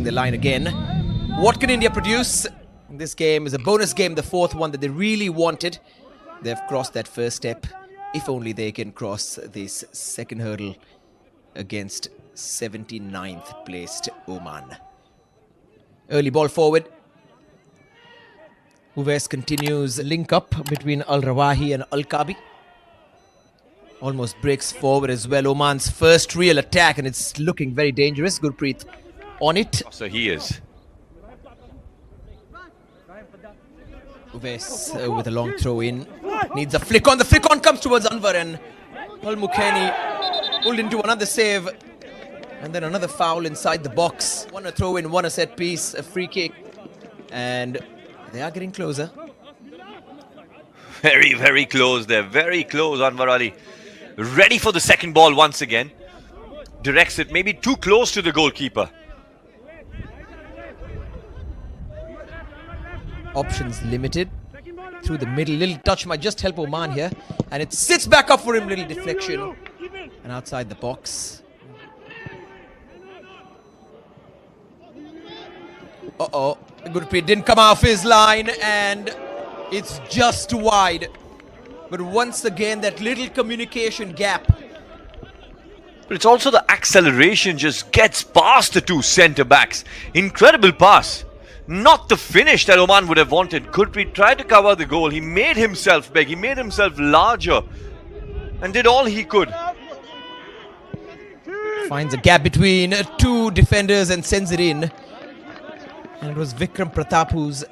the line again. What can India produce? This game is a bonus game, the fourth one that they really wanted. They've crossed that first step. If only they can cross this second hurdle against 79th placed Oman. Early ball forward. Uwais continues link up between Al-Rawahi and Al-Kabi. Almost breaks forward as well. Oman's first real attack, and it's looking very dangerous. Gurpreet on it. So he is. Uwais with a long throw in. Needs a flick on. The flick on comes towards Anwar, and Al-Mukhani pulled into another save. And then another foul inside the box. One a throw in, one a set piece, a free kick. And they are getting closer. Very, very close there. Very close, Anwar Ali. Ready for the second ball once again. Directs it maybe too close to the goalkeeper. Options limited. Through the middle. Little touch might just help Oman here. And it sits back up for him. Little deflection. And outside the box. Uh-oh. Gurpreet didn't come off his line. And it's just wide. But once again, that little communication gap. But it's also the acceleration just gets past the two centre-backs. Incredible pass. Not the finish that Oman would have wanted. Gurpreet tried to cover the goal. He made himself big. He made himself larger. And did all he could. Finds a gap between two defenders and sends it in. And it was Vikram Pratap who's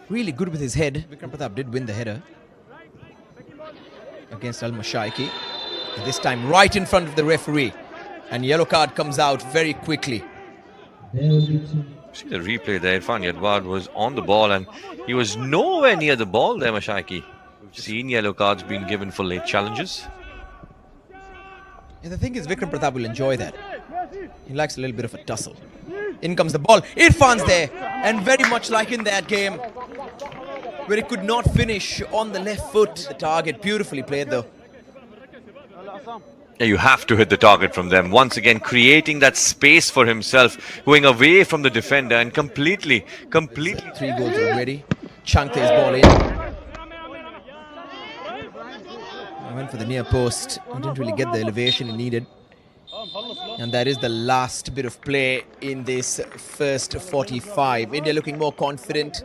really good with his head. Vikram Pratap did win the header against Al-Mashaiki. This time right in front of the referee. And yellow card comes out very quickly. See the replay there. Irfan Yadwad was on the ball and he was nowhere near the ball there, Mashaiki. We've seen yellow cards being given for late challenges. Yeah, the thing is, Vikram Pratap will enjoy that. He likes a little bit of a tussle. In comes the ball. Irfan's there. And very much like in that game, where he could not finish on the left foot. The target beautifully played though. Yeah, you have to hit the target from them. Once again, creating that space for himself, going away from the defender and completely. 3 goals already. Chunked his ball in. He went for the near post. He didn't really get the elevation he needed. And that is the last bit of play in this first 45. India looking more confident.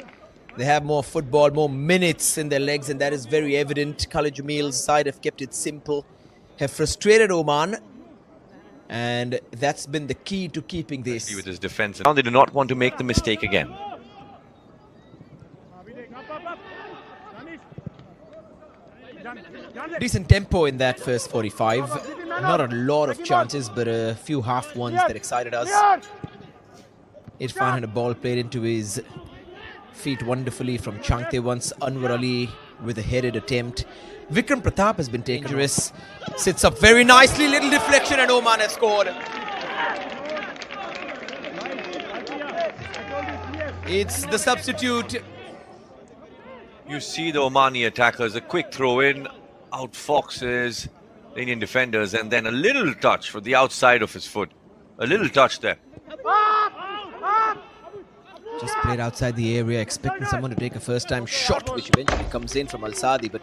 They have more football, more minutes in their legs, and that is very evident. Khalid Jamil's side have kept it simple, have frustrated Oman, and that's been the key to keeping this. With his defense. Now they do not want to make the mistake again. Decent tempo in that first 45. Not a lot of chances, but a few half ones that excited us. Irfan had a ball played into his feet wonderfully from Changte once. Anwar Ali with a headed attempt. Vikram Pratap has been dangerous. Sits up very nicely. Little deflection and Oman has scored. It's the substitute. You see the Omani attackers, a quick throw in, outfoxes the Indian defenders, and then a little touch for the outside of his foot. A little touch there. Just played outside the area, expecting someone to take a first-time shot, which eventually comes in from Al-Sadi, but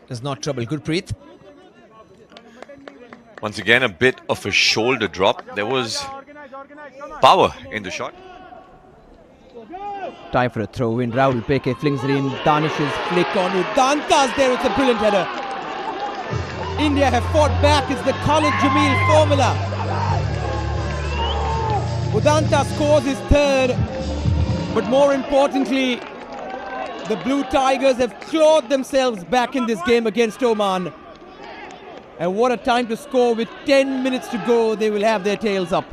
does not trouble Gurpreet. Once again, a bit of a shoulder drop. There was power in the shot. Time for a throw in. Rahul Peke flings it in. Danish's flick on Udanta's there. It's a brilliant header. India have fought back. It's the Khalid Jamil formula. Udanta scores his third. But more importantly, the Blue Tigers have clawed themselves back in this game against Oman. And what a time to score. With 10 minutes to go, they will have their tails up.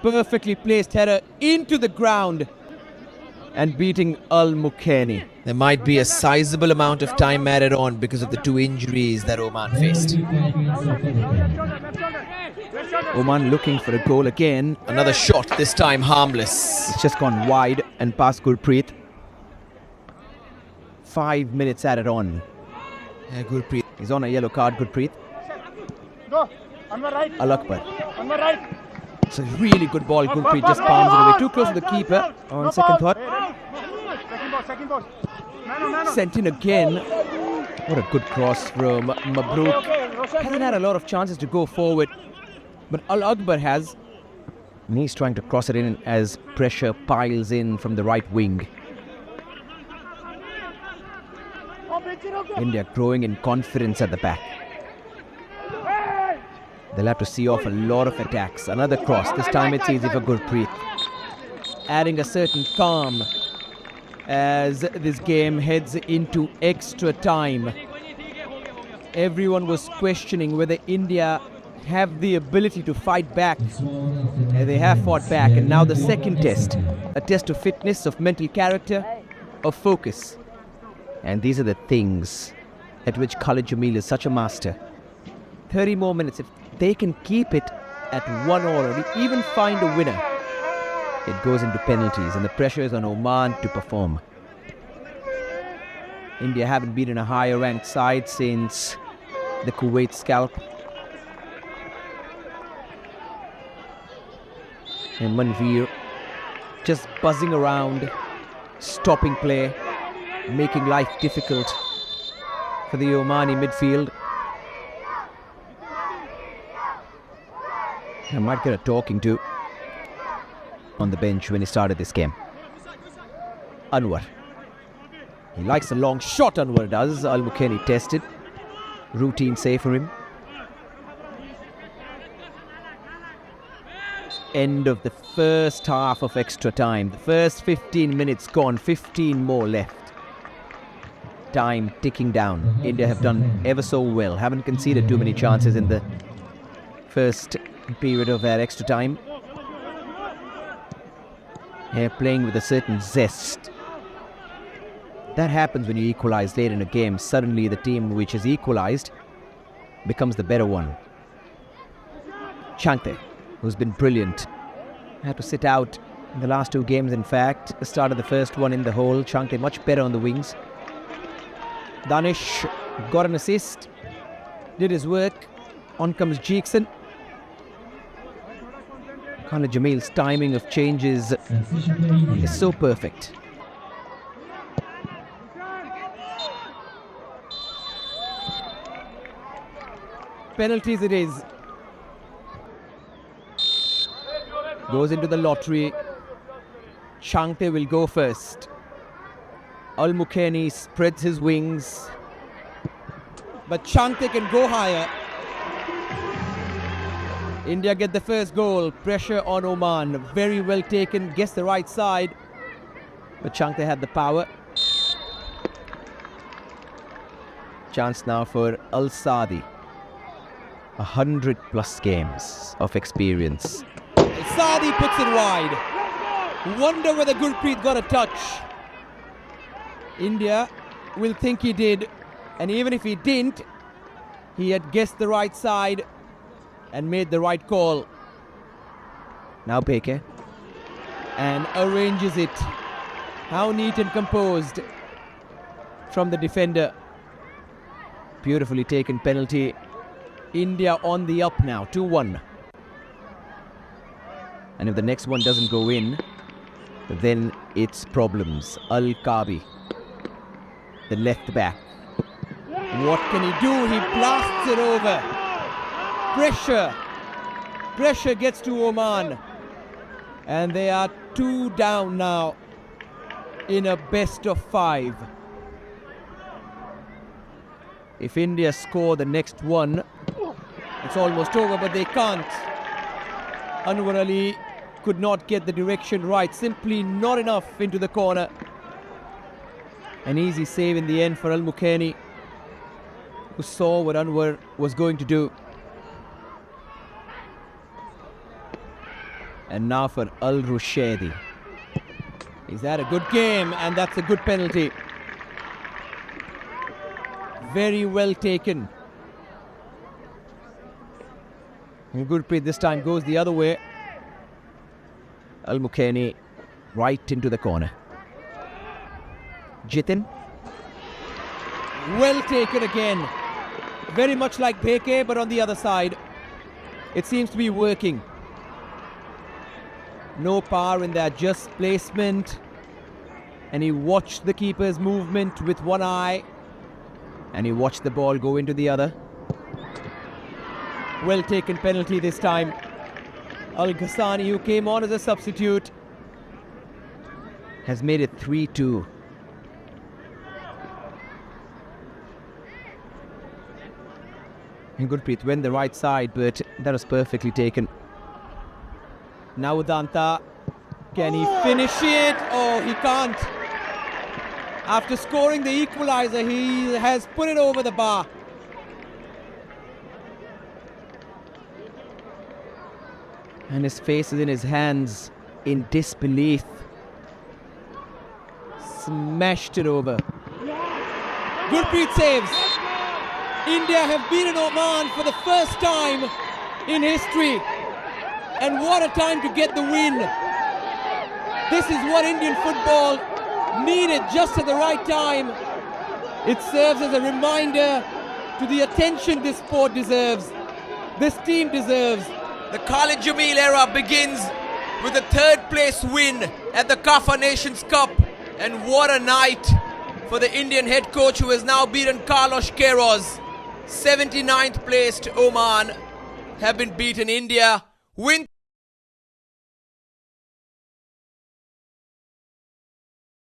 Perfectly placed header into the ground and beating Al-Mukhani. There might be a sizable amount of time added on because of the 2 injuries that Oman faced. Oman looking for a goal again. Another shot, this time harmless. It's just gone wide and past Gurpreet. 5 minutes added on. Yeah, Gurpreet. He's on a yellow card, Gurpreet. Go. On my right. Al-Akbar. On my right. It's a really good ball. Gurpreet just palms it away. Too close to the keeper on second thought. Sent in again. What a good cross from Mabrook. Hasn't had a lot of chances to go forward, but Al Akbar has. And he's trying to cross it in as pressure piles in from the right wing. India growing in confidence at the back. They'll have to see off a lot of attacks. Another cross. This time it's easy for Gurpreet. Adding a certain calm as this game heads into extra time. Everyone was questioning whether India have the ability to fight back. And they have fought back. And now the second test. A test of fitness, of mental character, of focus. And these are the things at which Khalid Jamil is such a master. 30 more minutes. If they can keep it at 1-1 or even find a winner, it goes into penalties and the pressure is on Oman to perform. India haven't beaten a higher ranked side since the Kuwait scalp. And Manveer just buzzing around, stopping play, making life difficult for the Omani midfield. I might get a talking to on the bench when he started this game. Anwar. He likes a long shot, Anwar does. Al-Mukheni tested. Routine save for him. End of the first half of extra time. The first 15 minutes gone, 15 more left. Time ticking down. India have done ever so well. Haven't conceded too many chances in the first period of their extra time. They're playing with a certain zest. That happens when you equalize late in a game. Suddenly the team which is equalized becomes the better one. Changte, who's been brilliant, had to sit out in the last two games. In fact, started the first one in the hole. Changte much better on the wings. Danish got an assist, did his work. On comes Jackson. Khalid Jamil's timing of changes is so perfect. Penalties it is. Goes into the lottery. Changte will go first. Al-Mukheni spreads his wings. But Changte can go higher. India get the first goal. Pressure on Oman. Very well taken. Guess the right side. But Changte had the power. Chance now for Al-Sadi. 100+ games of experience. Al-Sadi puts it wide. Wonder whether Gurpreet got a touch. India will think he did. And even if he didn't, he had guessed the right side and made the right call. Now Beke. And arranges it. How neat and composed from the defender. Beautifully taken penalty. India on the up now, 2-1. And if the next one doesn't go in, then it's problems. Al-Kabi, the left back. What can he do? He blasts it over. Pressure. Pressure gets to Oman. And they are 2 down now in a best of 5. If India score the next one, it's almost over, but they can't. Anwar Ali could not get the direction right. Simply not enough into the corner. An easy save in the end for Al-Mukheni, who saw what Anwar was going to do. And now for Al-Rushaidi. He's had a good game, and that's a good penalty. Very well taken. And Gurpreet this time goes the other way. Al-Mukheni right into the corner. Jitin. Well taken again. Very much like Beke, but on the other side. It seems to be working. No power in their just placement. And he watched the keeper's movement with one eye. And he watched the ball go into the other. Well taken penalty this time. Al Ghassani, who came on as a substitute, has made it 3-2. And Gurpreet went the right side, but that was perfectly taken. Now Udanta, can he finish it? Oh, he can't. After scoring the equaliser, he has put it over the bar. And his face is in his hands in disbelief. Smashed it over. Gurpreet saves. India have beaten Oman for the first time in history. And what a time to get the win. This is what Indian football needed just at the right time. It serves as a reminder to the attention this sport deserves, this team deserves. The Khalid Jamil era begins with a third place win at the CAFA Nations Cup. And what a night for the Indian head coach, who has now beaten Carlos Queiroz. 79th placed Oman have been beaten. India win